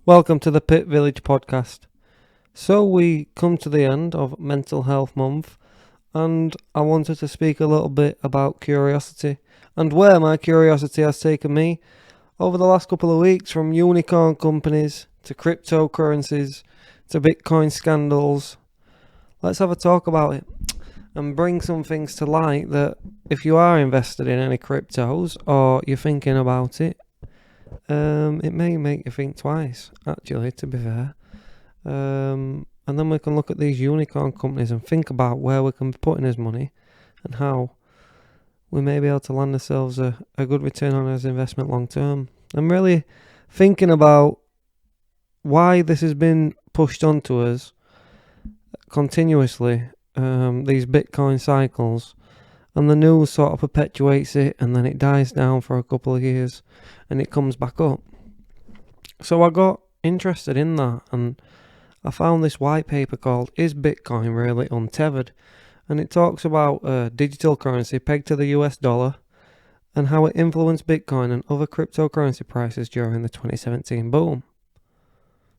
Welcome to the Pit Village podcast. So we come to the end of Mental Health Month, and I wanted to speak a little bit about curiosity and where my curiosity has taken me over the last couple of weeks, from unicorn companies to cryptocurrencies to Bitcoin scandals. Let's have a talk about it and bring some things to light that if you are invested in any cryptos or you're thinking about it, it may make you think twice, actually, to be fair. And then we can look at these unicorn companies and think about where we can be putting his money and how we may be able to land ourselves a good return on his investment long term. I'm really thinking about why this has been pushed onto us continuously, these Bitcoin cycles, and the news sort of perpetuates it, and then it dies down for a couple of years and it comes back up. So I got interested in that, and I found this white paper called Is Bitcoin Really Untethered? And it talks about digital currency pegged to the US dollar and how it influenced Bitcoin and other cryptocurrency prices during the 2017 boom.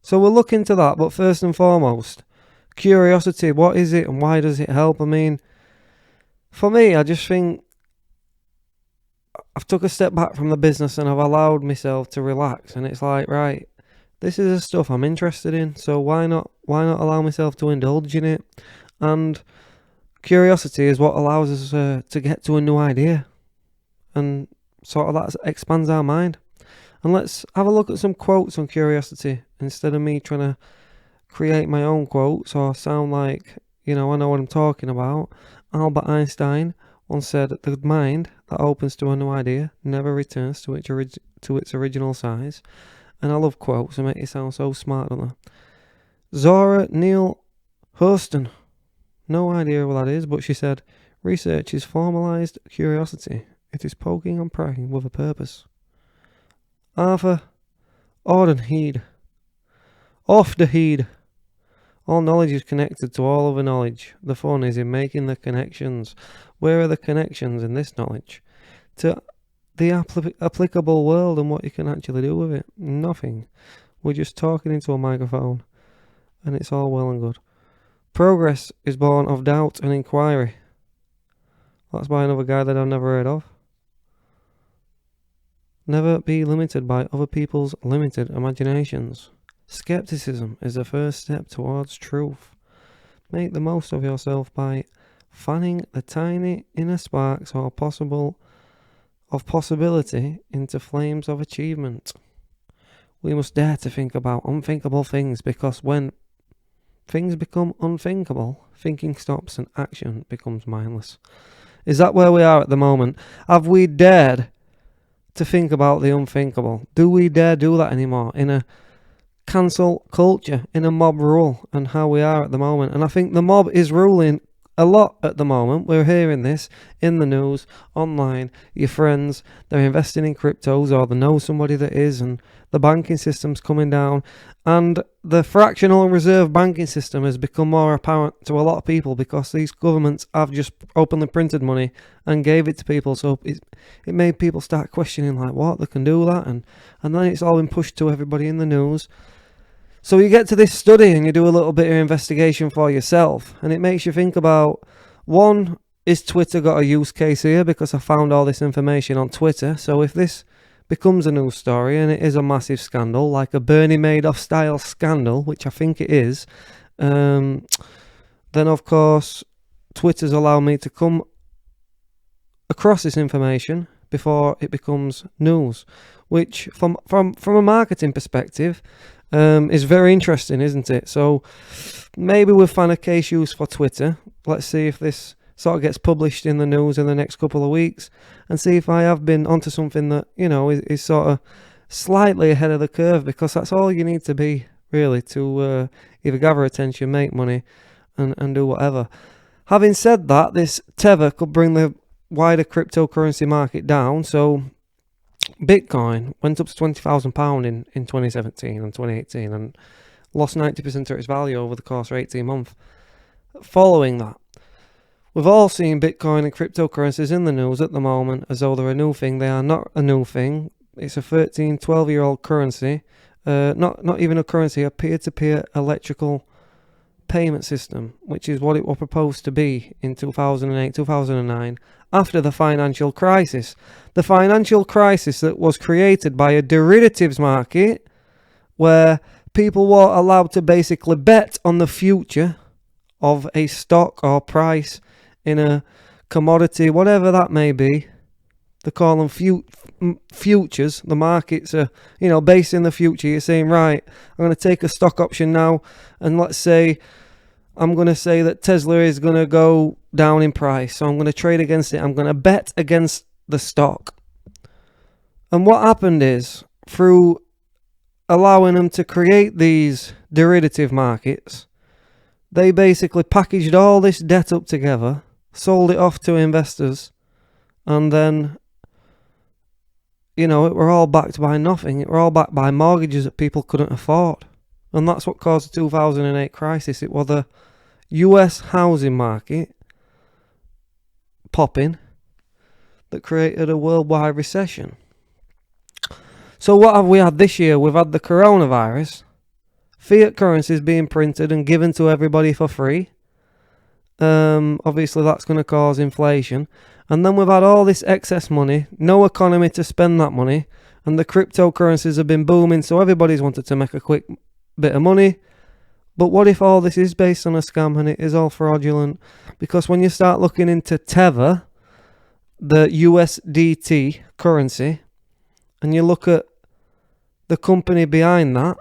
So we'll look into that, but first and foremost, curiosity. What is it and why does it help? I mean, for me, I just think I've took a step back from the business and I've allowed myself to relax, and it's like, right, this is the stuff I'm interested in, so why not allow myself to indulge in it? And curiosity is what allows us to get to a new idea, and sort of that expands our mind. And let's have a look at some quotes on curiosity instead of me trying to create my own quotes or sound like, I know what I'm talking about. Albert Einstein once said, "The mind that opens to a new idea never returns to its original size." And I love quotes, they make you sound so smart, don't they? Zora Neale Hurston, no idea what that is, but she said, "Research is formalized curiosity. It is poking and prying with a purpose." Arthur Ordenheed, off the heed. All knowledge is connected to all other knowledge. The fun is in making the connections. Where are the connections in this knowledge to the applicable world and what you can actually do with it? Nothing. We're just talking into a microphone, and it's all well and good. Progress is born of doubt and inquiry. That's by another guy that I've never heard of. Never be limited by other people's limited imaginations. Skepticism is the first step towards truth. Make the most of yourself by fanning the tiny inner sparks of possibility into flames of achievement. We must dare to think about unthinkable things, because when things become unthinkable, thinking stops and action becomes mindless. Is that where we are at the moment? Have we dared to think about the unthinkable? Do we dare do that anymore in a cancel culture, in a mob rule, and how we are at the moment? And I think the mob is ruling a lot at the moment. We're hearing this in the news, online, your friends, they're investing in cryptos, or they know somebody that is, and the banking system's coming down, and the fractional reserve banking system has become more apparent to a lot of people because these governments have just openly printed money and gave it to people. So it made people start questioning, like, what, they can do that? And then it's all been pushed to everybody in the news. So you get to this study and you do a little bit of investigation for yourself, and it makes you think about, one, is Twitter got a use case here? Because I found all this information on Twitter. So if this becomes a news story and it is a massive scandal, like a Bernie Madoff style scandal, which I think it is, then of course Twitter's allowed me to come across this information before it becomes news, which from a marketing perspective is very interesting, isn't it? So maybe we'll find a case use for Twitter. Let's see if this sort of gets published in the news in the next couple of weeks, and see if I have been onto something that, is sort of slightly ahead of the curve, because that's all you need to be, really, to either gather attention, make money, and do whatever. Having said that, this tether could bring the wider cryptocurrency market down. So Bitcoin went up to £20,000 in 2017 and 2018 and lost 90% of its value over the course of 18 months. Following that, we've all seen Bitcoin and cryptocurrencies in the news at the moment as though they're a new thing. They are not a new thing. It's a 12-year-old currency not even a currency, a peer-to-peer electrical payment system, which is what it was proposed to be in 2008, 2009, after the financial crisis. The financial crisis that was created by a derivatives market where people were allowed to basically bet on the future of a stock or price in a commodity, whatever that may be. They call them futures. The markets are, based in the future. You're saying, right, I'm going to take a stock option now, and let's say I'm going to say that Tesla is going to go down in price. So I'm going to trade against it. I'm going to bet against the stock. And what happened is, through allowing them to create these derivative markets, they basically packaged all this debt up together, sold it off to investors, and then, it were all backed by nothing. It were all backed by mortgages that people couldn't afford. And that's what caused the 2008 crisis. It was the US housing market popping that created a worldwide recession. So what have we had this year? We've had the coronavirus, fiat currencies being printed and given to everybody for free. Obviously that's going to cause inflation. And then we've had all this excess money, no economy to spend that money, and the cryptocurrencies have been booming, so everybody's wanted to make a quick bit of money. But what if all this is based on a scam and it is all fraudulent? Because when you start looking into Tether, the USDT currency, and you look at the company behind that,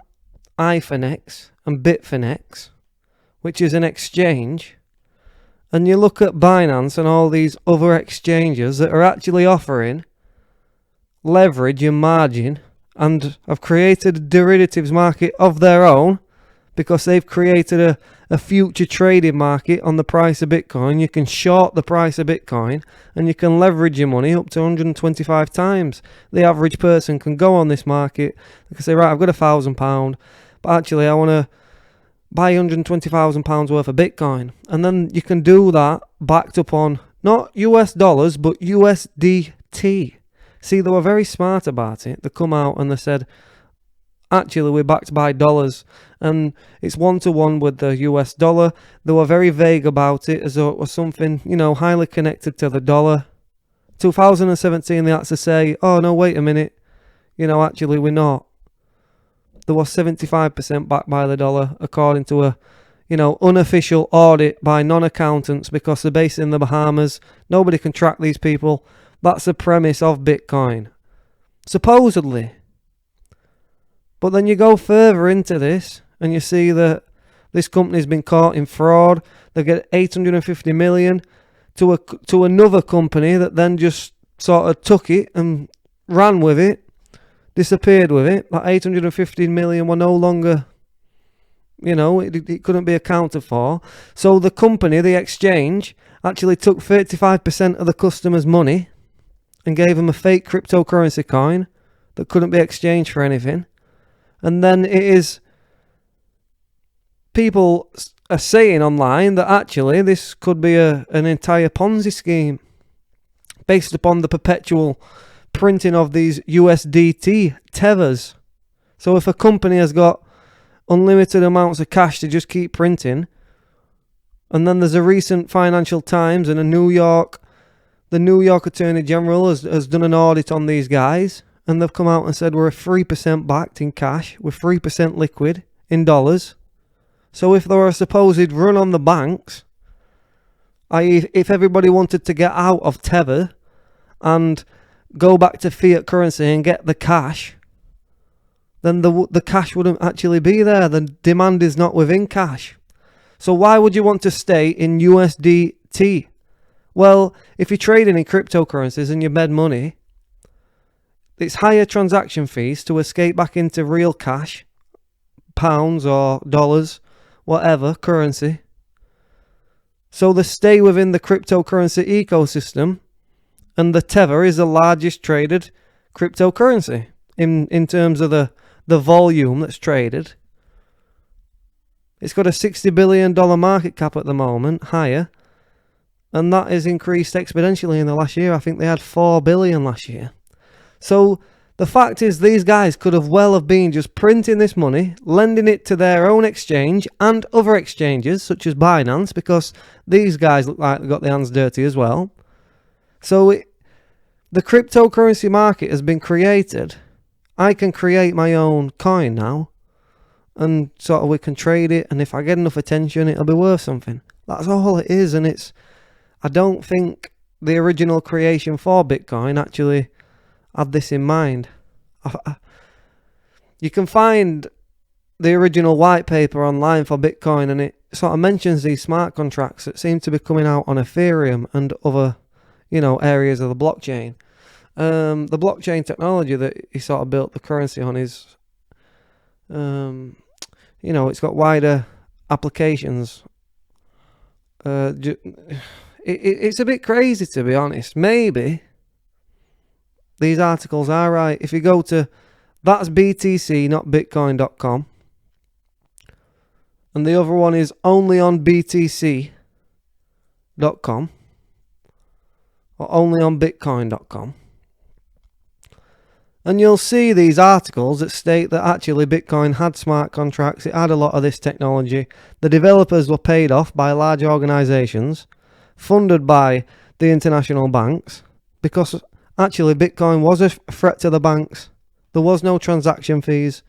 iFinex and Bitfinex, which is an exchange, and you look at Binance and all these other exchanges that are actually offering leverage and margin and have created a derivatives market of their own, because they've created a future trading market on the price of Bitcoin. You can short the price of Bitcoin and you can leverage your money up to 125 times. The average person can go on this market. They can say, right, I've got £1,000, but actually I want to buy £120,000 worth of Bitcoin. And then you can do that backed up on not US dollars, but USDT. See, they were very smart about it. They come out and they said, actually, we're backed by dollars, and it's 1-to-1 with the US dollar. They were very vague about it, as though it was something, highly connected to the dollar. 2017, they had to say, oh, no, wait a minute. Actually, we're not. There was 75% backed by the dollar, according to a, unofficial audit by non-accountants, because they're based in the Bahamas. Nobody can track these people. That's the premise of Bitcoin, supposedly. But then you go further into this and you see that this company's been caught in fraud. They get 850 million to another company that then just sort of took it and ran with it, disappeared with it. That 850 million were no longer, it couldn't be accounted for. So the company, the exchange, actually took 35% of the customers' money and gave them a fake cryptocurrency coin that couldn't be exchanged for anything. And then it is, people are saying online that actually this could be an entire Ponzi scheme based upon the perpetual printing of these USDT tethers. So if a company has got unlimited amounts of cash to just keep printing, and then there's a recent Financial Times and the New York Attorney General has done an audit on these guys, and they've come out and said we're 3% backed in cash, we're 3% liquid in dollars. So if there were a supposed run on the banks, i.e. if everybody wanted to get out of Tether and go back to fiat currency and get the cash, then the cash wouldn't actually be there. The demand is not within cash. So why would you want to stay in USDT? Well, if you're trading in cryptocurrencies and you made money, it's higher transaction fees to escape back into real cash, pounds or dollars, whatever currency. So they stay within the cryptocurrency ecosystem, and the Tether is the largest traded cryptocurrency in terms of the volume that's traded. It's got a $60 billion market cap at the moment, higher, and that has increased exponentially in the last year. I think they had $4 billion last year. So The fact is, these guys could have been just printing this money, lending it to their own exchange and other exchanges such as Binance, because these guys look like they've got their hands dirty as well. So the cryptocurrency market has been created. I can create my own coin now, and sort of we can trade it, and if I get enough attention, it'll be worth something. That's all it is, and I don't think the original creation for Bitcoin actually had this in mind. You can find the original white paper online for Bitcoin, and it sort of mentions these smart contracts that seem to be coming out on Ethereum and other, areas of the blockchain. The blockchain technology that he sort of built the currency on is, it's got wider applications. It's a bit crazy, to be honest. Maybe these articles are right. If you go to, that's BTC, not Bitcoin.com. And the other one is only on BTC.com. Or only on Bitcoin.com. And you'll see these articles that state that actually Bitcoin had smart contracts. It had a lot of this technology. The developers were paid off by large organizations, funded by the international banks, because actually Bitcoin was a threat to the banks. There was no transaction fees.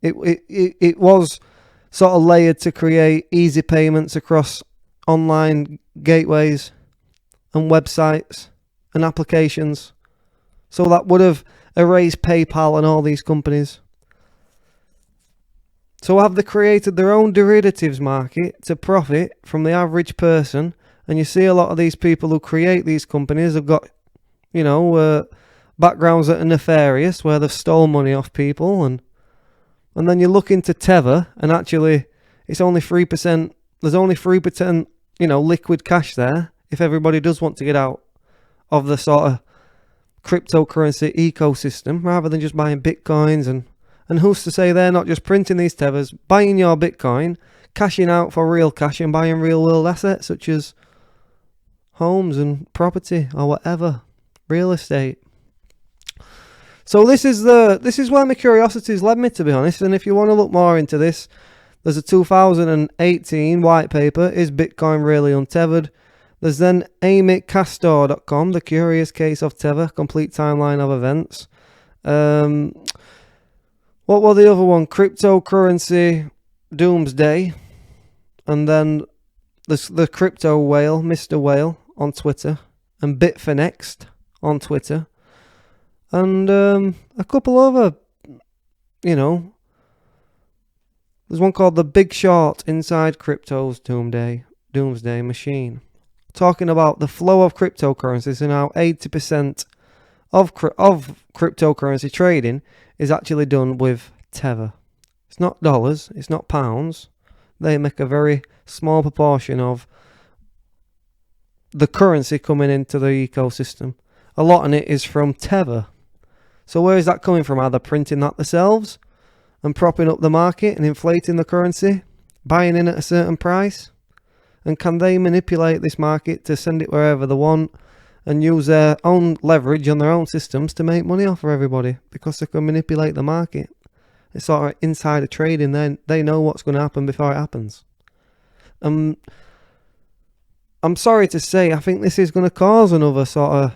It was sort of layered to create easy payments across online gateways and websites and applications. So that would have erased PayPal and all these companies. So have they created their own derivatives market to profit from the average person? And you see a lot of these people who create these companies have got, backgrounds that are nefarious, where they've stolen money off people. And then you look into Tether, and actually it's only 3%. There's only 3%, liquid cash there if everybody does want to get out of the sort of cryptocurrency ecosystem, rather than just buying bitcoins. And who's to say they're not just printing these tethers, buying your bitcoin, cashing out for real cash, and buying real world assets such as homes and property or whatever, real estate. So this is where my curiosity's led me, to be honest. And if you want to look more into this, there's a 2018 white paper, Is Bitcoin Really Untethered? There's then amicastor.com, The Curious Case of Tether, complete timeline of events. What was the other one? Cryptocurrency Doomsday. And then the crypto whale, Mr. Whale, on Twitter. And Bitfinex on Twitter. And a couple other, there's one called The Big Short Inside Crypto's Doomsday Machine. Talking about the flow of cryptocurrencies, and how 80% of cryptocurrency trading is actually done with Tether. It's not dollars, it's not pounds. They make a very small proportion of the currency coming into the ecosystem. A lot of it is from Tether. So where is that coming from? Are they printing that themselves and propping up the market and inflating the currency, buying in at a certain price? And can they manipulate this market to send it wherever they want and use their own leverage on their own systems to make money off of everybody, because they can manipulate the market? It's sort of insider trading. They know what's going to happen before it happens. I'm sorry to say, I think this is going to cause another sort of,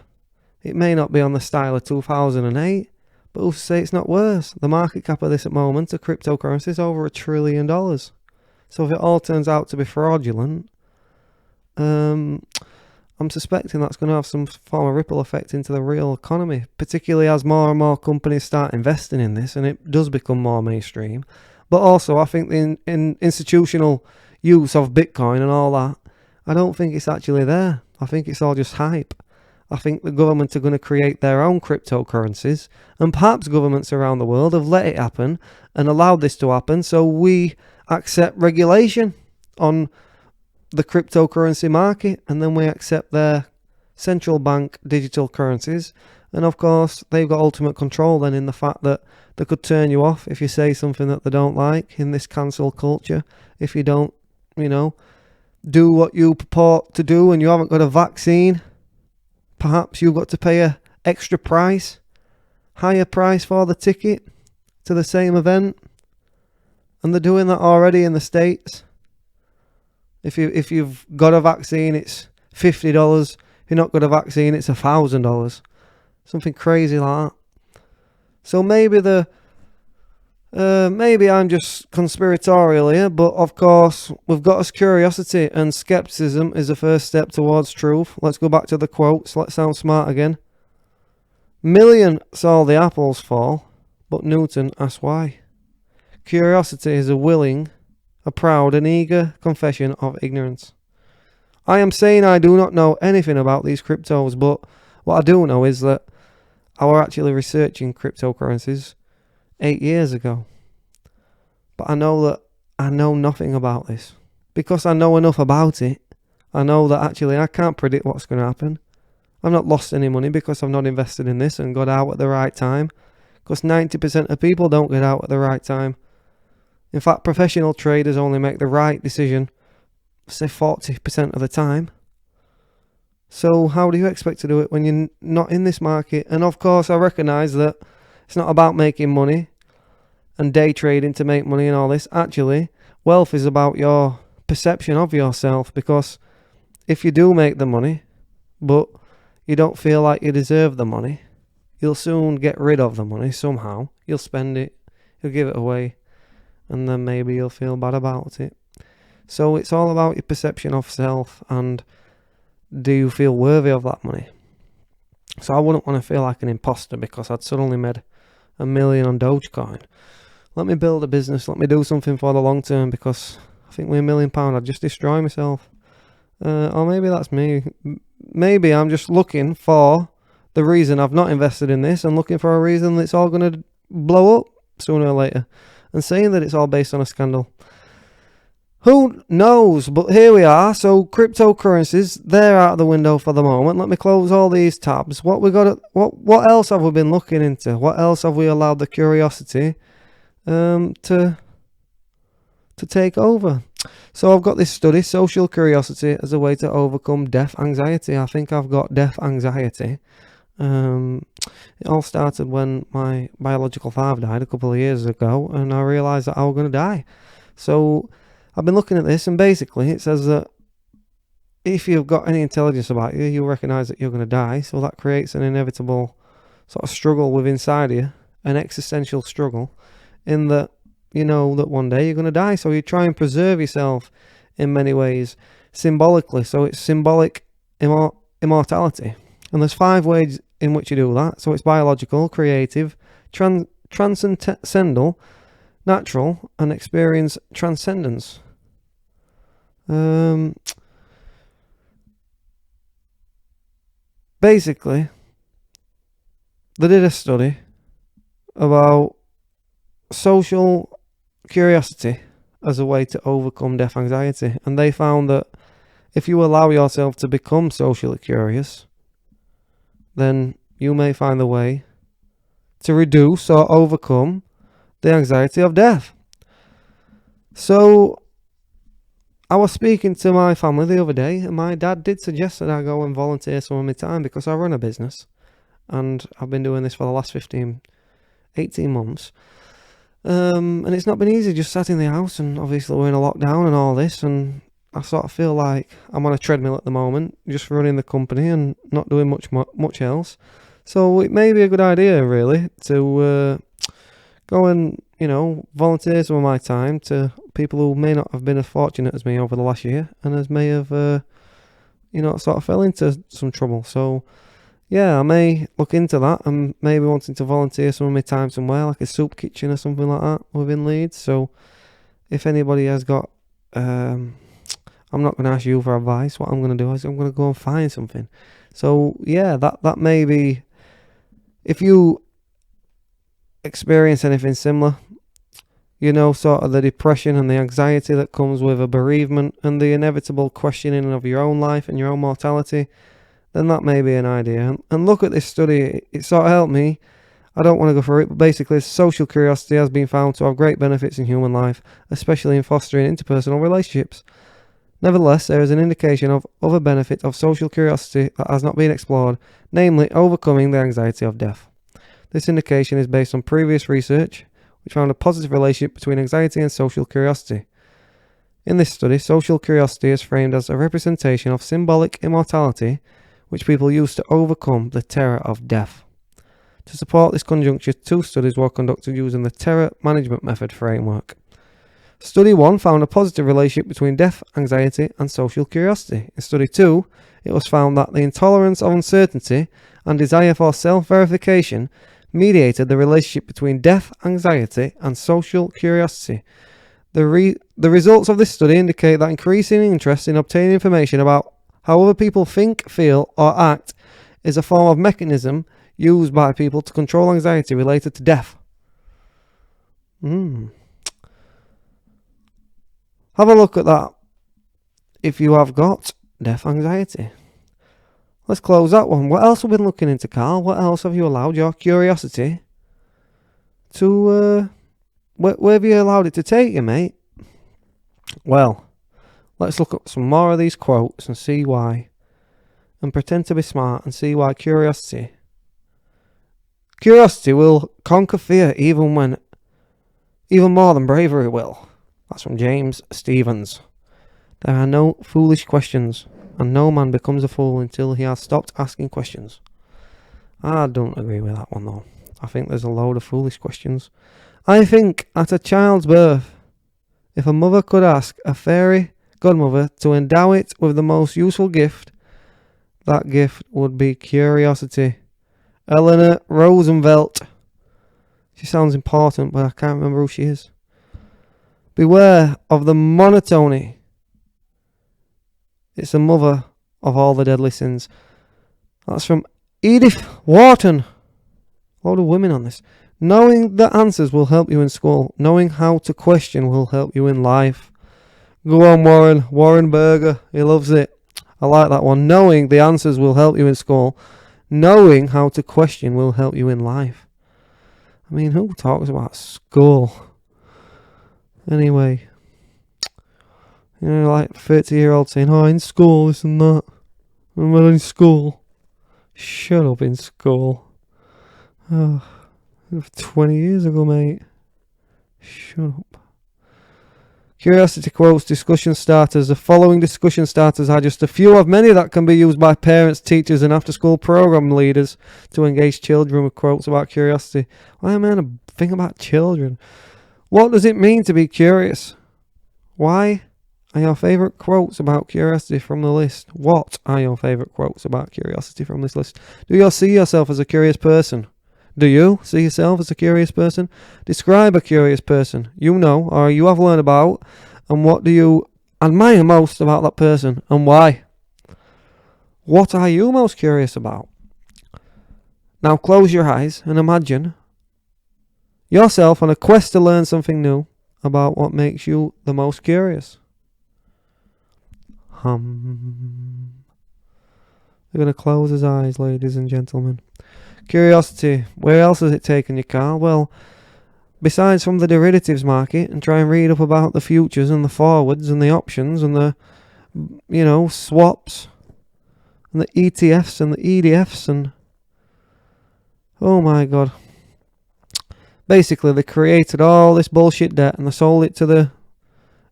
it may not be on the style of 2008, but who's to say it's not worse? The market cap of this at the moment, of cryptocurrency, is over $1 trillion. So if it all turns out to be fraudulent, I'm suspecting that's going to have some form of ripple effect into the real economy, particularly as more and more companies start investing in this and it does become more mainstream. But also, I think the institutional use of Bitcoin and all that, I don't think it's actually there. I think it's all just hype. I think the government are going to create their own cryptocurrencies, and perhaps governments around the world have let it happen and allowed this to happen, so we accept regulation on the cryptocurrency market, and then we accept their central bank digital currencies. And of course, they've got ultimate control then in the fact that they could turn you off if you say something that they don't like in this cancel culture. If you don't, do what you purport to do and you haven't got a vaccine, perhaps you've got to pay a extra price. higher price for the ticket to the same event, and they're doing that already in the States. If you've got a vaccine, it's $50. If you're not got a vaccine, it's $1,000. Something crazy like that. So maybe maybe I'm just conspiratorial here, but of course we've got us curiosity, and skepticism is the first step towards truth. Let's go back to the quotes. Let's sound smart again. Million saw the apples fall, but Newton asked why. Curiosity is a proud and eager confession of ignorance. I am saying I do not know anything about these cryptos, but what I do know is that I was actually researching cryptocurrencies 8 years ago. But I know that I know nothing about this. Because I know enough about it, I know that actually I can't predict what's going to happen. I've not lost any money because I've not invested in this and got out at the right time. Because 90% of people don't get out at the right time. In fact, professional traders only make the right decision, say 40% of the time. So how do you expect to do it when you're not in this market? And of course, I recognise that it's not about making money and day trading to make money and all this. Actually, wealth is about your perception of yourself, because if you do make the money, but you don't feel like you deserve the money, you'll soon get rid of the money somehow. You'll spend it, you'll give it away, and then maybe you'll feel bad about it. So it's all about your perception of self, and do you feel worthy of that money? So I wouldn't want to feel like an imposter because I'd suddenly made $1 million on Dogecoin. Let me build a business, let me do something for the long term, because I think with £1 million I'd just destroy myself. Or maybe that's me. Maybe I'm just looking for the reason I've not invested in this, and looking for a reason that it's all going to blow up sooner or later, and saying that it's all based on a scandal. Who knows? But here we are. So cryptocurrencies, they're out of the window for the moment. Let me close all these tabs. What else have we been looking into? What else have we allowed the curiosity to take over? So I've got this study, social curiosity as a way to overcome death anxiety. I think I've got death anxiety. It all started when my biological father died a couple of years ago, and I realised that I was going to die. So I've been looking at this, and basically it says that if you've got any intelligence about you, you'll recognise that you're going to die. So that creates an inevitable sort of struggle within inside you, an existential struggle, in that you know that one day you're going to die. So you try and preserve yourself in many ways, symbolically. So it's symbolic immortality. And there's 5 ways in which you do that. So it's biological, creative, transcendental, natural, and experience transcendence. Basically, they did a study about social curiosity as a way to overcome death anxiety, and they found that if you allow yourself to become socially curious, then you may find a way to reduce or overcome the anxiety of death. So I was speaking to my family the other day, and my dad did suggest that I go and volunteer some of my time, because I run a business and I've been doing this for the last 18 months. And it's not been easy, just sat in the house, and obviously we're in a lockdown and all this, and I sort of feel like I'm on a treadmill at the moment, just running the company and not doing much else. So it may be a good idea, really, to go and, volunteer some of my time to people who may not have been as fortunate as me over the last year, and as may have, sort of fell into some trouble. So, yeah, I may look into that, and maybe wanting to volunteer some of my time somewhere, like a soup kitchen or something like that within Leeds. So if anybody has got, I'm not going to ask you for advice. What I'm going to do is I'm going to go and find something. So yeah, that may be, if you experience anything similar, sort of the depression and the anxiety that comes with a bereavement, and the inevitable questioning of your own life and your own mortality, then that may be an idea. And look at this study. It sort of helped me. I don't want to go through it, but basically social curiosity has been found to have great benefits in human life, especially in fostering interpersonal relationships. Nevertheless, there is an indication of other benefits of social curiosity that has not been explored, namely overcoming the anxiety of death. This indication is based on previous research, which found a positive relationship between anxiety and social curiosity. In this study, social curiosity is framed as a representation of symbolic immortality, which people use to overcome the terror of death. To support this conjecture, 2 studies were conducted using the terror management method framework. Study 1 found a positive relationship between death, anxiety, and social curiosity. In Study 2, it was found that the intolerance of uncertainty and desire for self-verification mediated the relationship between death, anxiety, and social curiosity. The results of this study indicate that increasing interest in obtaining information about how other people think, feel, or act is a form of mechanism used by people to control anxiety related to death. Have a look at that if you have got death anxiety. Let's close that one. What else have we been looking into, Carl? What else have you allowed your curiosity to... where have you allowed it to take you, mate? Well, let's look at some more of these quotes and see why. And pretend to be smart and see why curiosity will conquer fear even more than bravery will. That's from James Stevens. There are no foolish questions, and no man becomes a fool until he has stopped asking questions. I don't agree with that one though. I think there's a load of foolish questions. I think at a child's birth, if a mother could ask a fairy godmother to endow it with the most useful gift, that gift would be curiosity. Eleanor Roosevelt. She sounds important, but I can't remember who she is. Beware of the monotony. It's the mother of all the deadly sins. That's from Edith Wharton. A lot of women on this. Knowing the answers will help you in school. Knowing how to question will help you in life. Go on, Warren. Warren Berger. He loves it. I like that one. Knowing the answers will help you in school. Knowing how to question will help you in life. I mean, who talks about school? Anyway. You know, like 30-year-old saying, oh, in school, this and that. I'm not in school. Shut up, in school. Oh, 20 years ago, mate. Shut up. Curiosity quotes discussion starters. The following discussion starters are just a few of many that can be used by parents, teachers, and after-school program leaders to engage children with quotes about curiosity. Why am I going to think about children? What does it mean to be curious? Why are your favourite quotes about curiosity from the list? What are your favourite quotes about curiosity from this list? Do you see yourself as a curious person? Do you see yourself as a curious person? Describe a curious person you know or you have learned about, and what do you admire most about that person and why? What are you most curious about? Now close your eyes and imagine yourself on a quest to learn something new about what makes you the most curious. We're going to close his eyes, ladies and gentlemen. Curiosity. Where else has it taken you, Carl? Well, besides from the derivatives market and try and read up about the futures and the forwards and the options and the, swaps and the ETFs and the EDFs and... Oh my God. Basically, they created all this bullshit debt and they sold it to the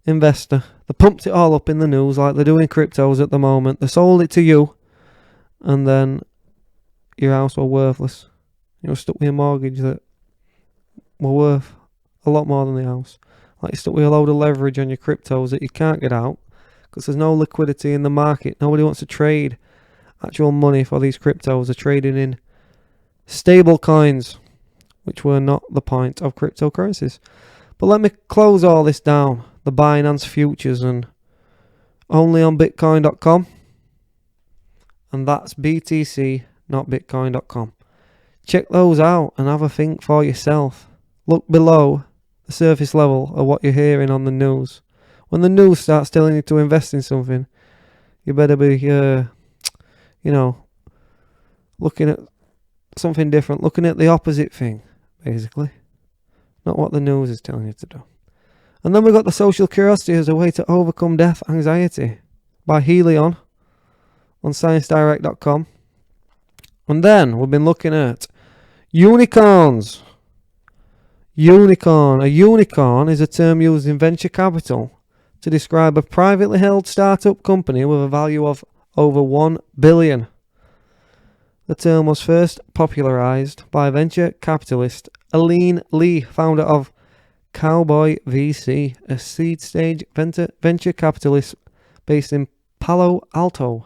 investor. They pumped it all up in the news like they're doing cryptos at the moment. They sold it to you, and then your house were worthless. You were stuck with a mortgage that were worth a lot more than the house. Like you're stuck with a load of leverage on your cryptos that you can't get out because there's no liquidity in the market. Nobody wants to trade actual money for these cryptos. They're trading in stable coins, which were not the point of cryptocurrencies. But let me close all this down. The Binance futures and only on Bitcoin.com. And that's BTC, not Bitcoin.com. Check those out and have a think for yourself. Look below the surface level of what you're hearing on the news. When the news starts telling you to invest in something, you better be, looking at something different. Looking at the opposite thing, basically. Not what the news is telling you to do. And then we've got the social curiosity as a way to overcome death anxiety by Helion on ScienceDirect.com. And then we've been looking at Unicorns. Unicorn. A unicorn is a term used in venture capital to describe a privately held startup company with a value of over 1 billion. The term was first popularized by venture capitalist Aline Lee, founder of Cowboy VC, a seed stage venture capitalist based in Palo Alto,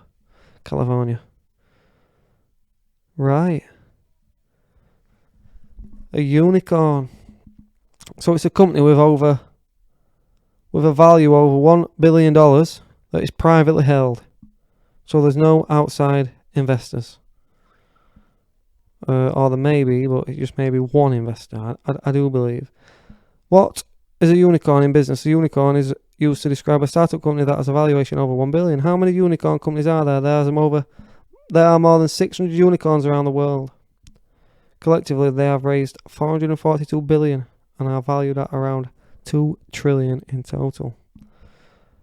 California. Right. A unicorn. So it's a company with a value over $1 billion that is privately held. So there's no outside investors. Or there may be, but it just may be one investor. I do believe. What is a unicorn in business? A unicorn is used to describe a startup company that has a valuation over 1 billion. How many unicorn companies are there? There are more than 600 unicorns around the world. Collectively, they have raised 442 billion and are valued at around 2 trillion in total.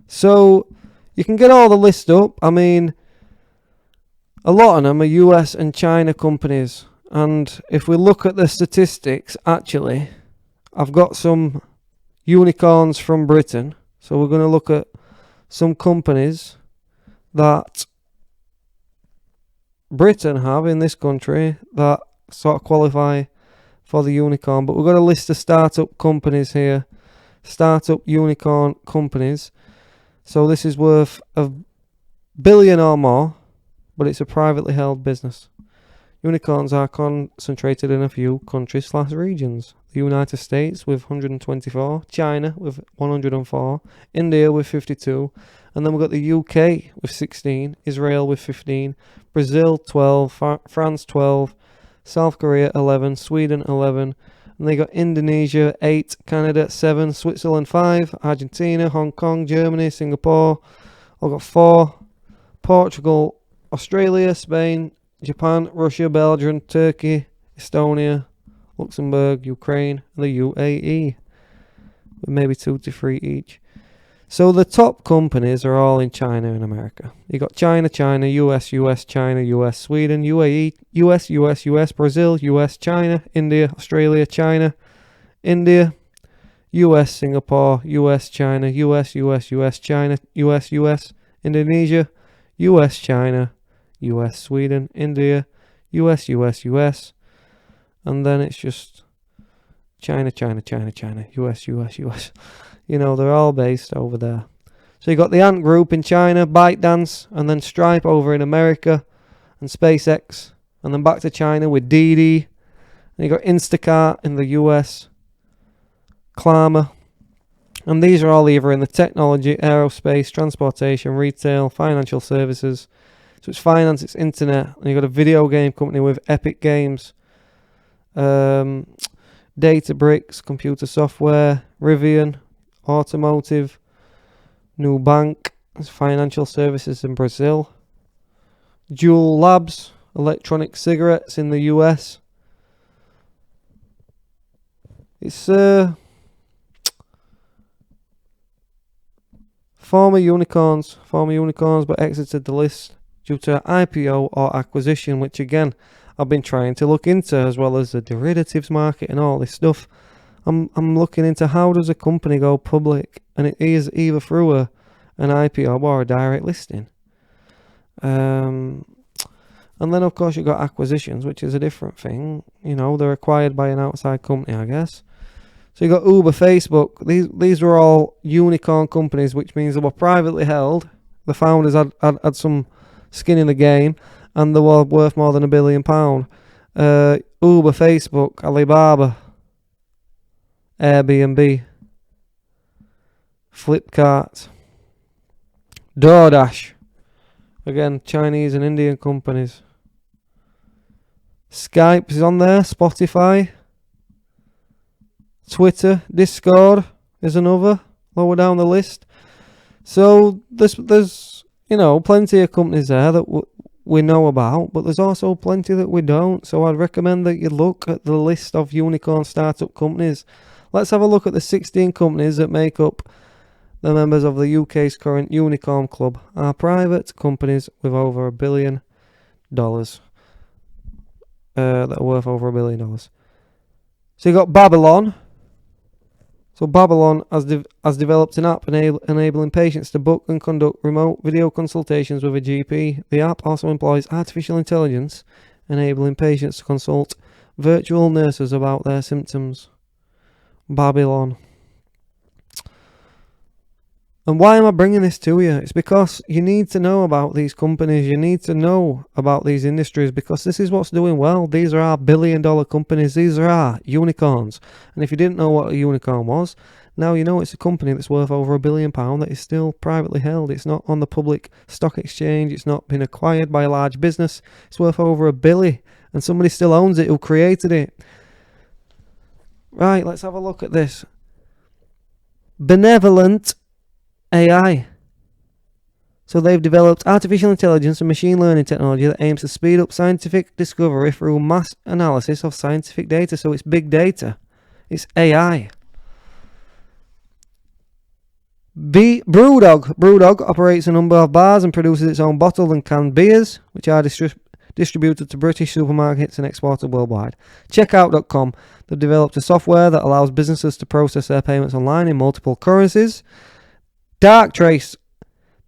So you can get all the list up. I mean, a lot of them are US and China companies. And if we look at the statistics, actually, I've got some unicorns from Britain. So we're going to look at some companies that Britain have in this country that sort of qualify for the unicorn. But we've got a list of startup companies here. Startup unicorn companies. So this is worth $1 billion or more, but it's a privately held business. Unicorns are concentrated in a few countries/regions. The United States with 124, China with 104, India with 52, and then we've got the UK with 16, Israel with 15, Brazil 12, France 12, South Korea 11, Sweden 11, and they got Indonesia 8, Canada 7, Switzerland 5, Argentina, Hong Kong, Germany, Singapore, I've got 4, Portugal, Australia, Spain, Japan, Russia, Belgium, Turkey, Estonia, Luxembourg, Ukraine, and the UAE, with maybe 2 to 3 each. So the top companies are all in China and America. You got China, US, China, US, Sweden, UAE, US, Brazil, US, China, India, Australia, China, India, US, Singapore, US, China, US, China, US, Indonesia, US, China, US, Sweden, India, US, and then it's just China, US. You know, they're all based over there. So you got the Ant Group in China, ByteDance, and then Stripe over in America, and SpaceX, and then back to China with Didi, and you got Instacart in the US, Klarna, and these are all either in the technology, aerospace, transportation, retail, financial services. So it's finance, it's internet, and you've got a video game company with Epic Games, Databricks, computer software, Rivian, automotive, Nubank, financial services in Brazil, Juul Labs, electronic cigarettes in the US. It's former unicorns, but exited the list due to IPO or acquisition, which again I've been trying to look into, as well as the derivatives market and all this stuff. I'm looking into how does a company go public, and it is either through an IPO or a direct listing. And then of course you've got acquisitions, which is a different thing. You know, they're acquired by an outside company, I guess. So you got Uber, Facebook. These were all unicorn companies, which means they were privately held. The founders had some skin in the game, and they were worth more than £1 billion. Uber, Facebook, Alibaba, Airbnb, Flipkart, DoorDash, again Chinese and Indian companies. Skype is on there, Spotify, Twitter, Discord is another lower down the list. So there's you know, plenty of companies there that we know about, but there's also plenty that we don't. So I'd recommend that you look at the list of unicorn startup companies. Let's have a look at the 16 companies that make up the members of the UK's current unicorn club, are private companies with over $1 billion. that are worth over $1 billion. So you got Babylon. So Babylon has developed an app enabling patients to book and conduct remote video consultations with a GP. The app also employs artificial intelligence, enabling patients to consult virtual nurses about their symptoms. Babylon. And why am I bringing this to you? It's because you need to know about these companies. You need to know about these industries, because this is what's doing well. These are our billion-dollar companies. These are our unicorns. And if you didn't know what a unicorn was, now you know it's a company that's worth over £1 billion that is still privately held. It's not on the public stock exchange. It's not been acquired by a large business. It's worth over £1 billion, and somebody still owns it who created it. Right, let's have a look at this. Benevolent AI. So they've developed artificial intelligence and machine learning technology that aims to speed up scientific discovery through mass analysis of scientific data. So it's big data. It's AI. Brewdog operates a number of bars and produces its own bottled and canned beers, which are distributed to British supermarkets and exported worldwide. Checkout.com. They've developed a software that allows businesses to process their payments online in multiple currencies. Darktrace.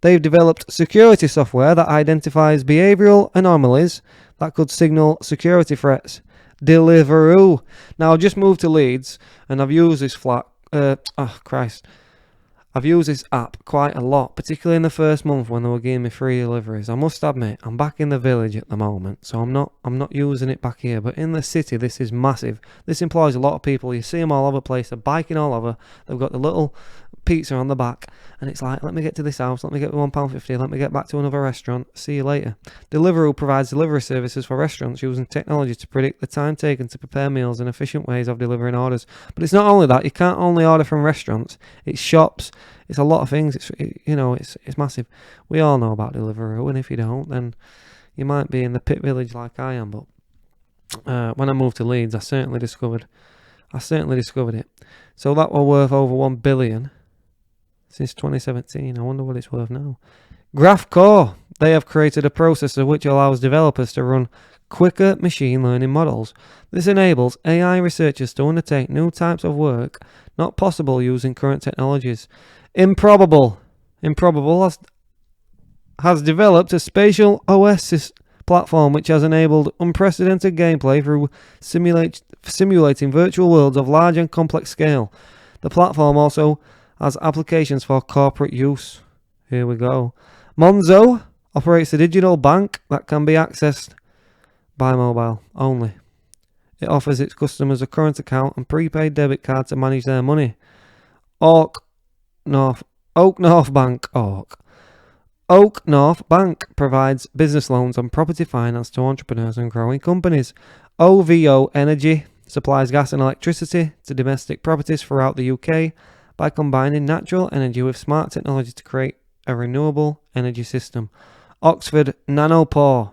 They've developed security software that identifies behavioral anomalies that could signal security threats. Deliveroo. Now, I just moved to Leeds and I've used this I've used this app quite a lot, particularly in the first month when they were giving me free deliveries. I must admit, I'm back in the village at the moment, so I'm not using it back here. But in the city, this is massive. This employs a lot of people. You see them all over the place. They're biking all over. They've got the little pizza on the back, and it's like, let me get to this house, let me get £1.50, let me get back to another restaurant, see you later. Deliveroo provides delivery services for restaurants using technology to predict the time taken to prepare meals and efficient ways of delivering orders. But it's not only that. You can't only order from restaurants. It's shops. It's a lot of things. It's massive. We all know about Deliveroo, and if you don't, then you might be in the pit village like I am. But when I moved to Leeds, I certainly discovered it. So that was worth over $1 billion since 2017. I wonder what it's worth now. GraphCore. They have created a processor which allows developers to run quicker machine learning models. This enables AI researchers to undertake new types of work not possible using current technologies. Improbable has developed a spatial OS platform which has enabled unprecedented gameplay through simulating virtual worlds of large and complex scale. The platform also has applications for corporate use. Here we go. Monzo operates a digital bank that can be accessed by mobile only. It offers its customers a current account and prepaid debit card to manage their money. Oak North Bank provides business loans and property finance to entrepreneurs and growing companies. OVO Energy supplies gas and electricity to domestic properties throughout the UK by combining natural energy with smart technology to create a renewable energy system. Oxford Nanopore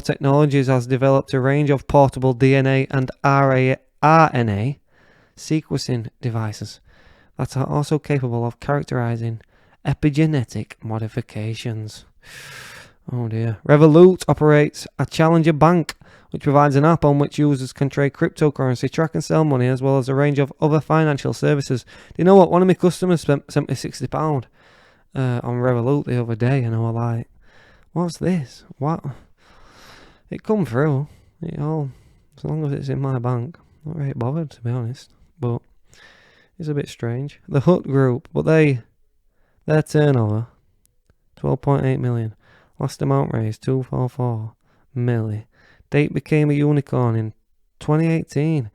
Technologies has developed a range of portable DNA and RNA sequencing devices that are also capable of characterizing epigenetic modifications. Oh dear. Revolut operates a challenger bank which provides an app on which users can trade cryptocurrency, track and sell money, as well as a range of other financial services. Do you know what? One of my customers sent me £60 on Revolut the other day, and I was like, what's this? What? It come through. As long as it's in my bank. Not really bothered, to be honest. But it's a bit strange. The Hutt Group, but their turnover, 12.8 million. Last amount raised, 244 million. Date became a unicorn in 2018.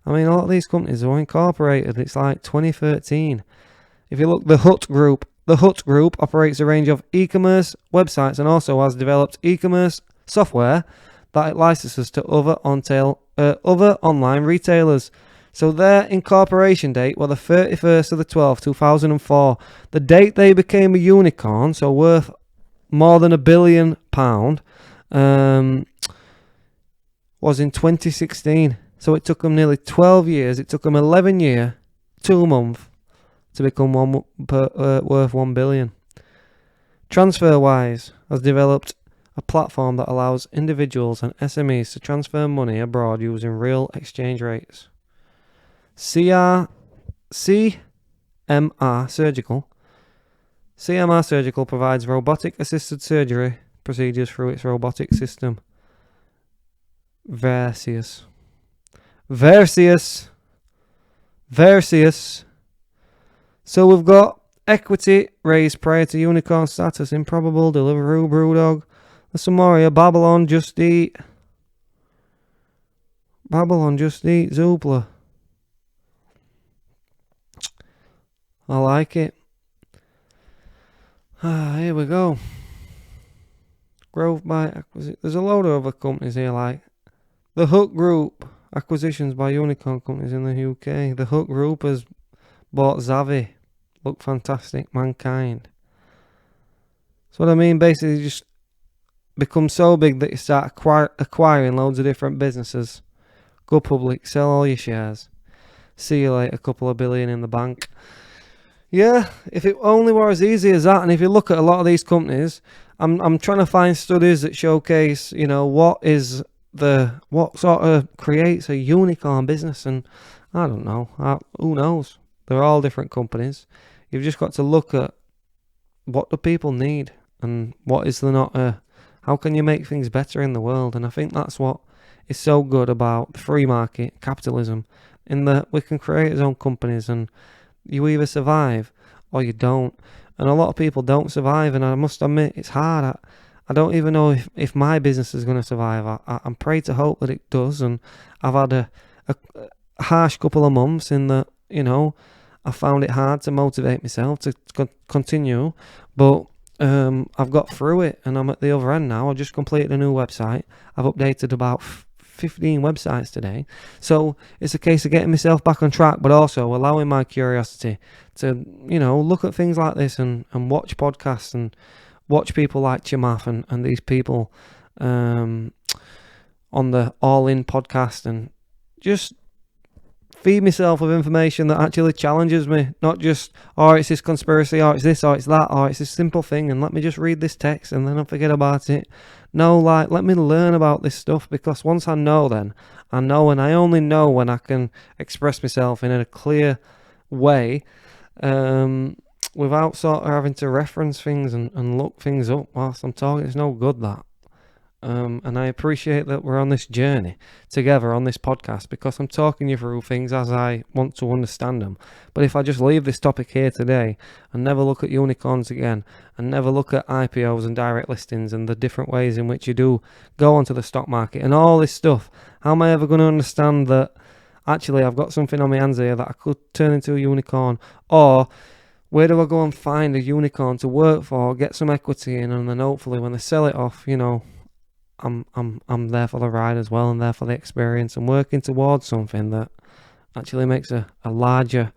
I mean, a lot of these companies are incorporated. It's like 2013. If you look, the Hutt Group operates a range of e-commerce websites and also has developed e-commerce software that it licenses to other online retailers. So their incorporation date was the 31st of the 12th, 2004. The date they became a unicorn, so worth more than £1 billion, was in 2016. So it took them nearly 12 years. It took them 11 years, 2 months to become worth $1 billion. Transferwise has developed a platform that allows individuals and SMEs to transfer money abroad using real exchange rates. CMR Surgical provides robotic-assisted surgery procedures through its robotic system. Versius. So we've got equity raised prior to unicorn status. Improbable, Deliveroo, Brewdog. There's some more here. Babylon, Just Eat, Zoopla. I like it. Here we go. Growth by acquisition. There's a load of other companies here, like the Hutt Group. Acquisitions by unicorn companies in the UK. The Hutt Group has bought Zavi. Look fantastic. Mankind. So what I mean, basically, just become so big that you start acquiring loads of different businesses. Go public. Sell all your shares. See you later. A couple of billion in the bank. Yeah, if it only were as easy as that. And if you look at a lot of these companies, I'm trying to find studies that showcase, what sort of creates a unicorn business. And I don't know. Who knows? They're all different companies. You've just got to look at what do people need and what is there not. How can you make things better in the world? And I think that's what is so good about the free market, capitalism, in that we can create our own companies and you either survive or you don't. And a lot of people don't survive, and I must admit it's hard. I don't even know if my business is going to survive. I'm praying to hope that it does, and I've had a harsh couple of months in that, I found it hard to motivate myself to continue, but I've got through it and I'm at the other end now. I've just completed a new website. I've updated about 15 websites today. So it's a case of getting myself back on track, but also allowing my curiosity to, look at things like this and watch podcasts and watch people like Chamath and these people on the All In podcast, and just feed myself with information that actually challenges me. Not just, it's this conspiracy, or it's this, or it's that, or it's this simple thing, and let me just read this text and then I'll forget about it. No, let me learn about this stuff, because once I know, then I know, and I only know when I can express myself in a clear way, without sort of having to reference things and look things up whilst I'm talking. It's no good, that. And I appreciate that we're on this journey together on this podcast, because I'm talking you through things as I want to understand them. But if I just leave this topic here today and never look at unicorns again, and never look at IPOs and direct listings and the different ways in which you do go onto the stock market and all this stuff, how am I ever going to understand that actually I've got something on my hands here that I could turn into a unicorn? Or where do I go and find a unicorn to work for, get some equity in, and then hopefully when they sell it off, I'm there for the ride as well, and there for the experience, and working towards something that actually makes a larger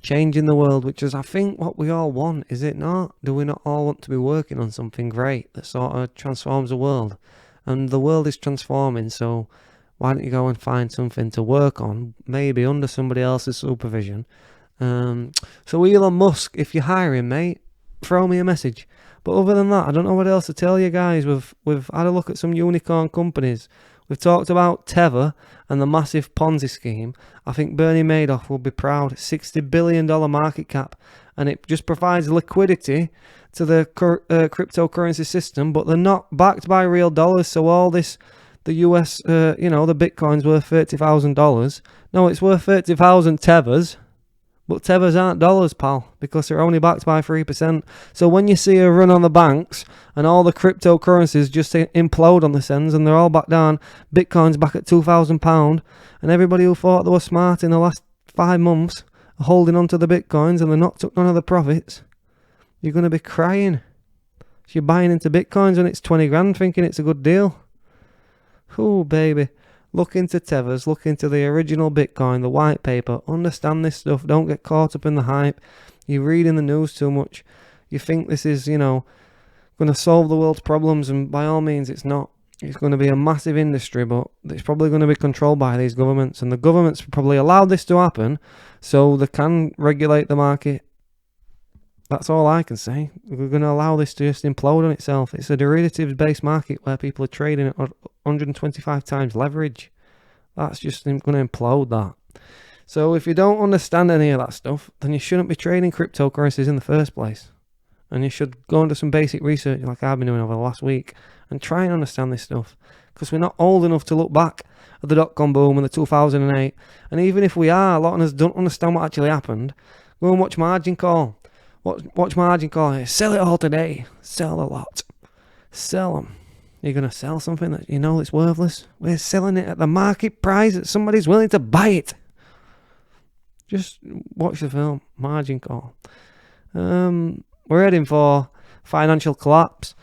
change in the world, which is, I think, what we all want, is it not? Do we not all want to be working on something great that sort of transforms the world? And the world is transforming, so why don't you go and find something to work on, maybe under somebody else's supervision? So Elon Musk, if you're hiring, mate, throw me a message. But other than that, I don't know what else to tell you guys. We've had a look at some unicorn companies. We've talked about Tether and the massive Ponzi scheme. I think Bernie Madoff will be proud. $60 billion market cap. And it just provides liquidity to the cryptocurrency system, but they're not backed by real dollars. So all this, the US, the Bitcoin's worth $30,000. No, it's worth 30,000 Tethers. But Tethers aren't dollars, pal, because they're only backed by 3%. So when you see a run on the banks and all the cryptocurrencies just implode on this ends and they're all back down, Bitcoin's back at £2,000, and everybody who thought they were smart in the last 5 months are holding on to the Bitcoins and they're not took none of the profits, you're going to be crying. So you're buying into Bitcoins and it's 20 grand thinking it's a good deal. Ooh, baby. Look into Tethers, look into the original Bitcoin, the white paper, understand this stuff, don't get caught up in the hype. You read in the news too much, you think this is, going to solve the world's problems, and by all means it's not. It's going to be a massive industry, but it's probably going to be controlled by these governments, and the governments probably allowed this to happen so they can regulate the market. That's all I can say. We're going to allow this to just implode on itself. It's a derivatives-based market where people are trading at 125 times leverage. That's just going to implode that. So if you don't understand any of that stuff, then you shouldn't be trading cryptocurrencies in the first place. And you should go into some basic research like I've been doing over the last week and try and understand this stuff. Because we're not old enough to look back at the dot-com boom and the 2008. And even if we are, a lot of us don't understand what actually happened. Go and watch Margin Call. Watch Margin Call. Sell it all today. Sell a lot. Sell them. You're going to sell something that you know it's worthless? We're selling it at the market price that somebody's willing to buy it. Just watch the film, Margin Call. We're heading for financial collapse.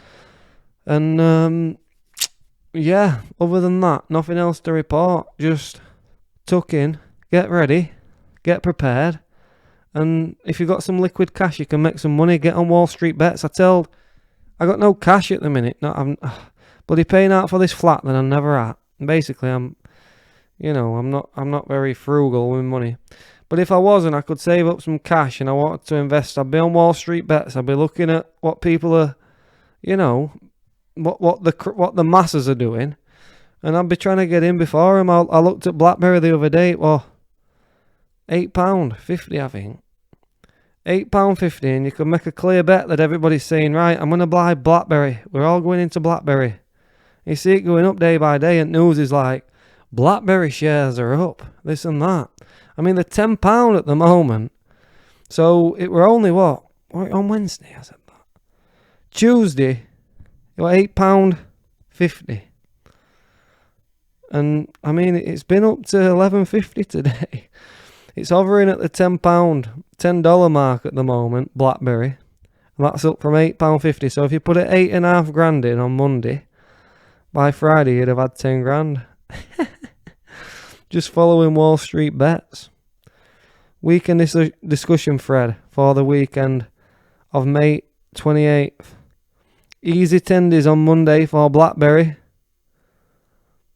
And, yeah, other than that, nothing else to report. Just tuck in, get ready, get prepared. And if you've got some liquid cash, you can make some money, get on Wall Street bets. I got no cash at the minute. No, I'm bloody paying out for this flat that I'm never at. And basically, I'm not very frugal with money. But if I wasn't, I could save up some cash and I wanted to invest. I'd be on Wall Street bets. I'd be looking at what people are, what the masses are doing. And I'd be trying to get in before them. I looked at BlackBerry the other day. Well, £8.50, I think. £8.50, and you can make a clear bet that everybody's saying, right, I'm going to buy BlackBerry. We're all going into BlackBerry. You see it going up day by day, and news is like, BlackBerry shares are up, this and that. I mean, they're £10 at the moment. So it were only what? On Wednesday, I said that. Tuesday, it was £8.50. And I mean, it's been up to £11.50 today. It's hovering at the $10 mark at the moment, BlackBerry. And that's up from £8.50. So if you put it $8.5 in on Monday, by Friday you'd have had 10 grand. Just following Wall Street bets. Weekend discussion thread for the weekend of May 28th. Easy tendies on Monday for BlackBerry.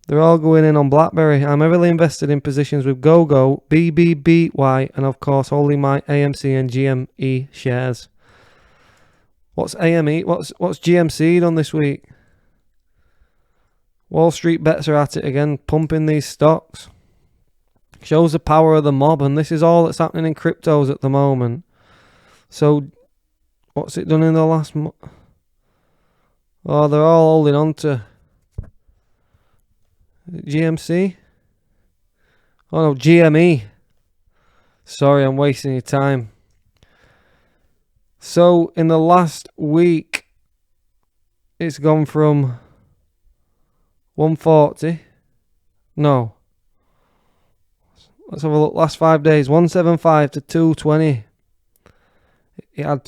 They're all going in on BlackBerry. I'm heavily invested in positions with GoGo, BBBY, and of course holding my AMC and GME shares. What's AME? What's GMC done this week? Wall Street bets are at it again, pumping these stocks. Shows the power of the mob, and this is all that's happening in cryptos at the moment. So, what's it done in the last month? Oh, they're all holding on to GMC? Oh no, GME. Sorry, I'm wasting your time. So, in the last week, it's gone from 140. No. Let's have a look. Last 5 days, 175 to 220. It had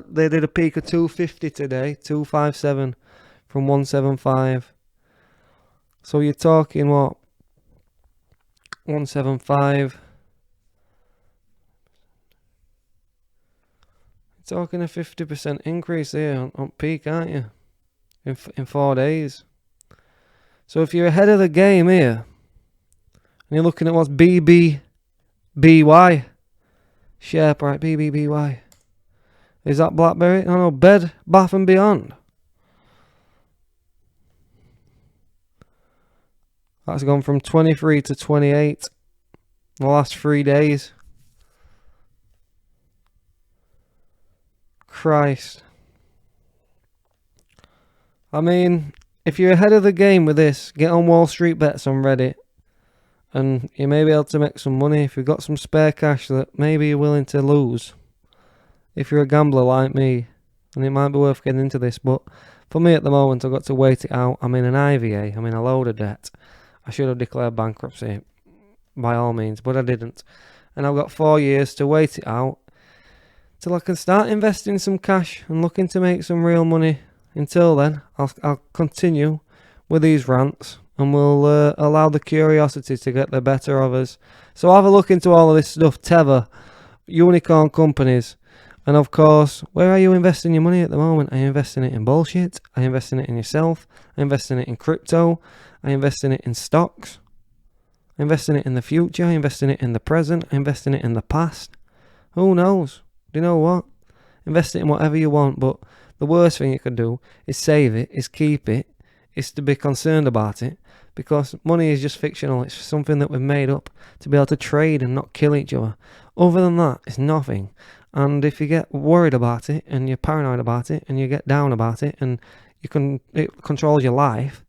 they did a peak of 250 today, 257 from 175. So you're talking what? 175. You're talking a 50% increase here on peak, aren't you? In 4 days. So if you're ahead of the game here, and you're looking at what's BBBY share price, BBBY. Is that BlackBerry? No, Bed Bath and Beyond. That's gone from 23 to 28 in the last 3 days. Christ. I mean, if you're ahead of the game with this, get on Wall Street bets on Reddit. And you may be able to make some money if you've got some spare cash that maybe you're willing to lose. If you're a gambler like me, and it might be worth getting into this, but for me at the moment, I've got to wait it out. I'm in an IVA, I'm in a load of debt. I should have declared bankruptcy, by all means, but I didn't. And I've got 4 years to wait it out till I can start investing some cash and looking to make some real money. Until then, I'll continue with these rants. And we'll allow the curiosity to get the better of us. So have a look into all of this stuff. Tether, unicorn companies. And of course, where are you investing your money at the moment? Are you investing it in bullshit? Are you investing it in yourself? Are you investing it in crypto? Are you investing it in stocks? Are you investing it in the future? Are you investing it in the present? Are you investing it in the past? Who knows? Do you know what? invest it in whatever you want, but the worst thing you can do is save it, is keep it, is to be concerned about it, because money is just fictional. It's something that we've made up to be able to trade and not kill each other. Other than that, it's nothing. And if you get worried about it and you're paranoid about it and you get down about it and it controls your life,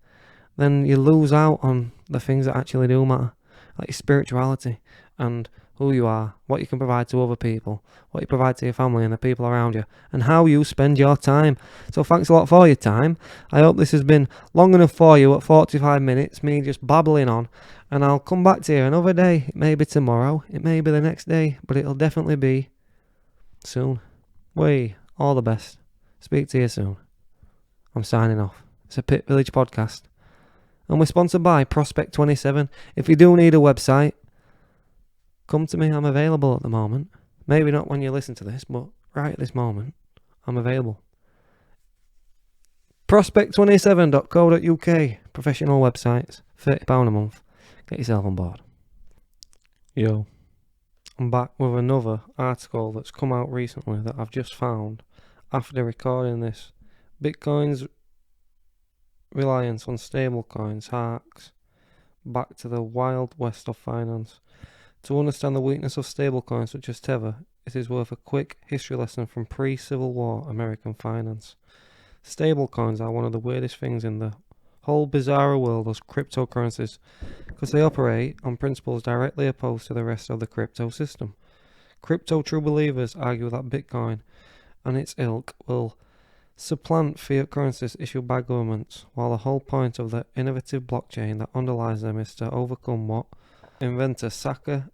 then you lose out on the things that actually do matter, like your spirituality and who you are, what you can provide to other people, what you provide to your family and the people around you, and how you spend your time. So thanks a lot for your time. I hope this has been long enough for you at 45 minutes, me just babbling on, and I'll come back to you another day. It may be tomorrow, it may be the next day, but it'll definitely be soon. All the best. Speak to you soon. I'm signing off. It's a Pit Village podcast, and we're sponsored by Prospect 27. If you do need a website, come to me. I'm available at the moment. Maybe not when you listen to this, but right at this moment, I'm available. Prospect27.co.uk. Professional websites. £30 a month. Get yourself on board. Yo. I'm back with another article that's come out recently that I've just found after recording this. Bitcoin's reliance on stablecoins harks back to the wild west of finance. To understand the weakness of stablecoins such as Tether, it is worth a quick history lesson from pre-Civil War American finance. Stablecoins are one of the weirdest things in the whole bizarre world of cryptocurrencies, because they operate on principles directly opposed to the rest of the crypto system. Crypto true believers argue that Bitcoin and its ilk will supplant fiat currencies issued by governments, while the whole point of the innovative blockchain that underlies them is to overcome what inventor Satoshi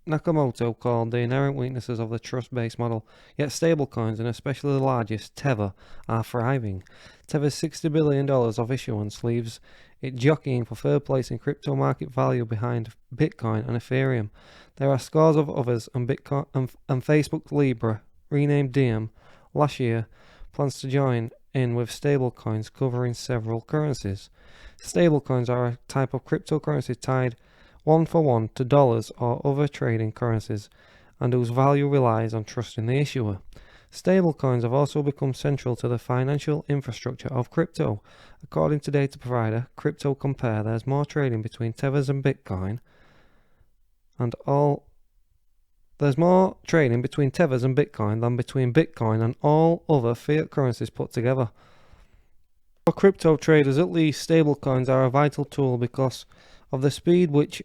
Nakamoto called the inherent weaknesses of the trust-based model. Yet stablecoins, and especially the largest, Tether, are thriving. Tether's $60 billion of issuance leaves it jockeying for third place in crypto market value behind Bitcoin and Ethereum. There are scores of others, and Bitcoin and Facebook Libra, renamed Diem last year, plans to join in with stablecoins covering several currencies. Stablecoins are a type of cryptocurrency tied one-for-one to dollars or other trading currencies, and whose value relies on trust in the issuer. Stablecoins have also become central to the financial infrastructure of crypto. According to data provider Crypto Compare, there's more trading between Tethers and Bitcoin There's more trading between Tethers and Bitcoin than between Bitcoin and all other fiat currencies put together. For crypto traders, at least, stablecoins are a vital tool because of the speed with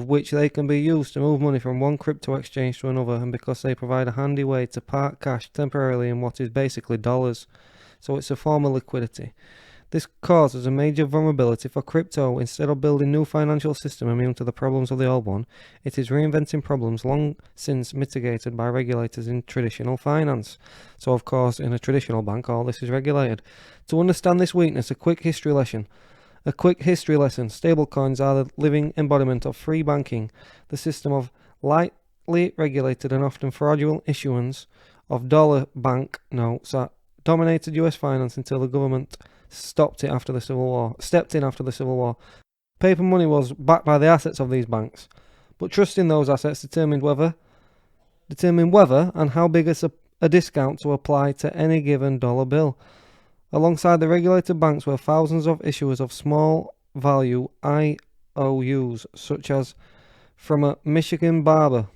which they can be used to move money from one crypto exchange to another, and because they provide a handy way to park cash temporarily in what is basically dollars, so it's a form of liquidity. This causes a major vulnerability for crypto. Instead of building a new financial system immune to the problems of the old one, it is reinventing problems long since mitigated by regulators in traditional finance. So of course, in a traditional bank, all this is regulated. To understand this weakness, a quick history lesson. Stablecoins are the living embodiment of free banking, the system of lightly regulated and often fraudulent issuance of dollar bank notes that dominated US finance until the government stepped in after the Civil War. Paper money was backed by the assets of these banks, but trust in those assets determined whether and how big a discount to apply to any given dollar bill. Alongside the regulated banks were thousands of issuers of small value IOUs, such as from a Michigan barber,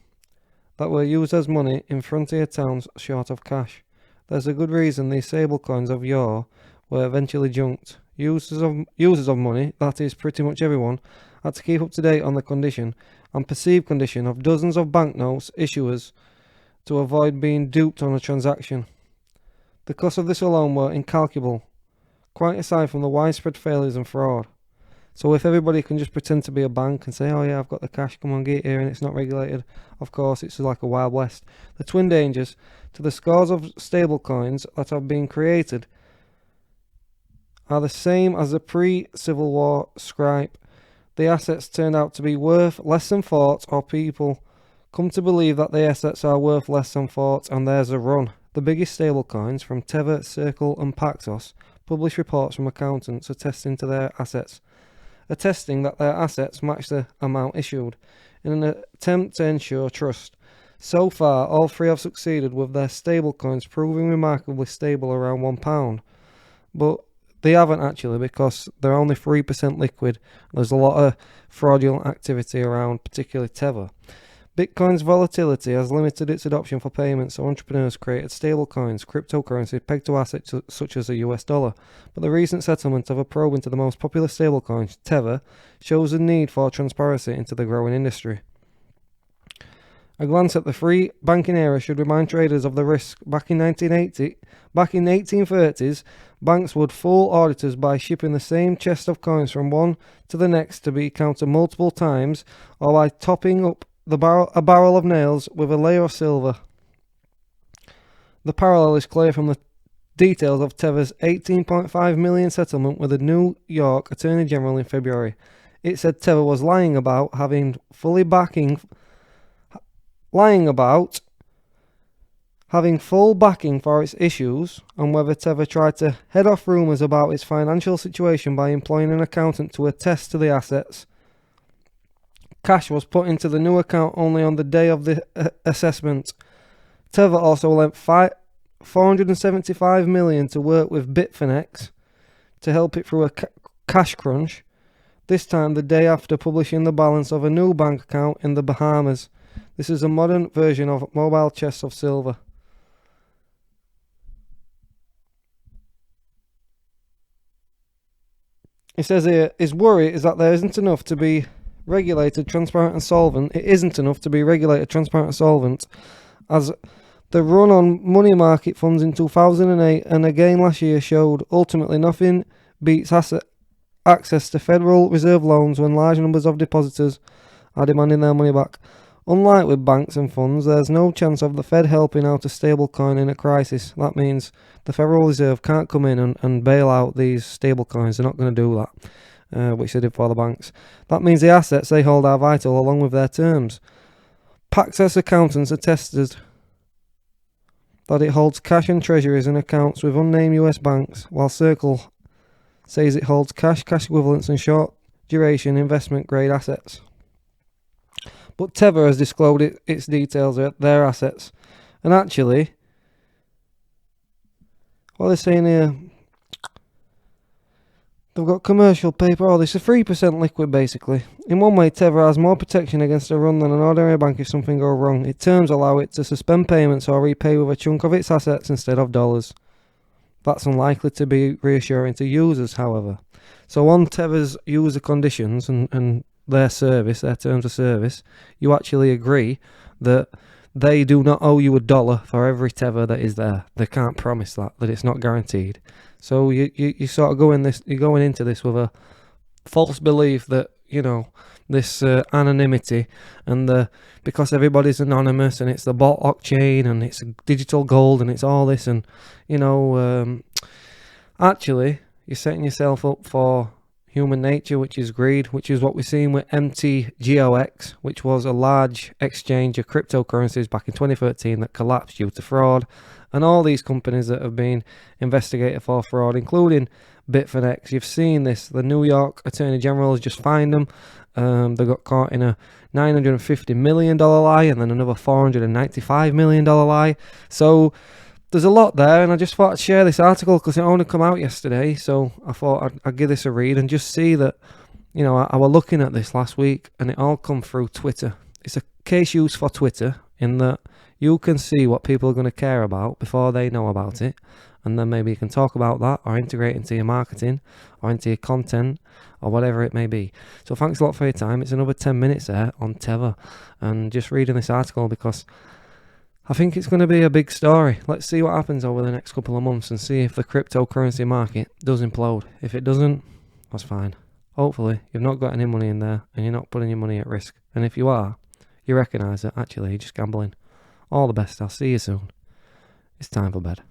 that were used as money in frontier towns short of cash. There's a good reason these stablecoins of yore were eventually junked. Users of money, that is pretty much everyone, had to keep up to date on the condition and perceived condition of dozens of banknotes issuers to avoid being duped on a transaction. The costs of this alone were incalculable, quite aside from the widespread failures and fraud. So if everybody can just pretend to be a bank and say, oh yeah, I've got the cash, come on, get it here, and it's not regulated, of course it's like a Wild West. The twin dangers to the scores of stablecoins that have been created are the same as the pre-Civil War scrape. The assets turned out to be worth less than thought, or people come to believe that the assets are worth less than thought, and there's a run. The biggest stablecoins from Tether, Circle and Paxos publish reports from accountants attesting that their assets match the amount issued in an attempt to ensure trust. So far, all three have succeeded with their stablecoins proving remarkably stable around £1. But they haven't actually, because they're only 3% liquid. There's a lot of fraudulent activity around, particularly Tether. Bitcoin's volatility has limited its adoption for payments, so entrepreneurs created stablecoins, cryptocurrency pegged to assets such as the US dollar. But the recent settlement of a probe into the most popular stablecoin, Tether, shows the need for transparency into the growing industry. A glance at the free banking era should remind traders of the risk. Back in 1830s, banks would fool auditors by shipping the same chest of coins from one to the next to be counted multiple times, or by topping up a barrel of nails with a layer of silver. The parallel is clear from the details of Tether's $18.5 million settlement with the New York Attorney General in February. It said Tether was lying about having full backing for its issues, and whether Tether tried to head off rumours about its financial situation by employing an accountant to attest to the assets. Cash was put into the new account only on the day of the assessment. Tether also lent $475 million to work with Bitfinex to help it through a cash crunch, this time the day after publishing the balance of a new bank account in the Bahamas. This is a modern version of mobile chests of silver. It says here, his worry is that there isn't enough to be regulated, transparent and solvent. It isn't enough to be regulated, transparent and solvent, as the run on money market funds in 2008 and again last year showed ultimately nothing beats access to Federal Reserve loans when large numbers of depositors are demanding their money back. Unlike with banks and funds, there's no chance of the Fed helping out a stablecoin in a crisis. That means the Federal Reserve can't come in and bail out these stablecoins. They're not going to do that, which they did for the banks. That means the assets they hold are vital along with their terms. Paxos accountants attested that it holds cash and treasuries and accounts with unnamed US banks, while Circle says it holds cash equivalents and short duration investment grade assets. But Tether has disclosed its details of their assets. And actually, what they're saying here, they've got commercial paper. Oh, this is 3% liquid basically. In one way, Tether has more protection against a run than an ordinary bank if something goes wrong. Its terms allow it to suspend payments or repay with a chunk of its assets instead of dollars. That's unlikely to be reassuring to users, however. So on Tether's user conditions and their service, their terms of service, you actually agree that they do not owe you $1 for every Tether that is there. They can't promise that it's not guaranteed. So you sort of you're going into this with a false belief that, this anonymity and because everybody's anonymous and it's the blockchain and it's digital gold and it's all this and, actually you're setting yourself up for human nature, which is greed, which is what we're seeing with MTGOX, which was a large exchange of cryptocurrencies back in 2013 that collapsed due to fraud, and all these companies that have been investigated for fraud, including Bitfinex. You've seen this. The New York Attorney General has just fined them. They got caught in a $950 million lie and then another $495 million lie. So there's a lot there, and I just thought I'd share this article because it only come out yesterday, so I thought I'd give this a read and just see that, I was looking at this last week and it all come through Twitter. It's a case used for Twitter in that you can see what people are going to care about before they know about it, and then maybe you can talk about that or integrate into your marketing or into your content or whatever it may be. So thanks a lot for your time. It's another 10 minutes there on Tether and just reading this article because I think it's going to be a big story. Let's see what happens over the next couple of months and see if the cryptocurrency market does implode. If it doesn't, that's fine. Hopefully, you've not got any money in there and you're not putting your money at risk. And if you are, you recognise that actually you're just gambling. All the best. I'll see you soon. It's time for bed.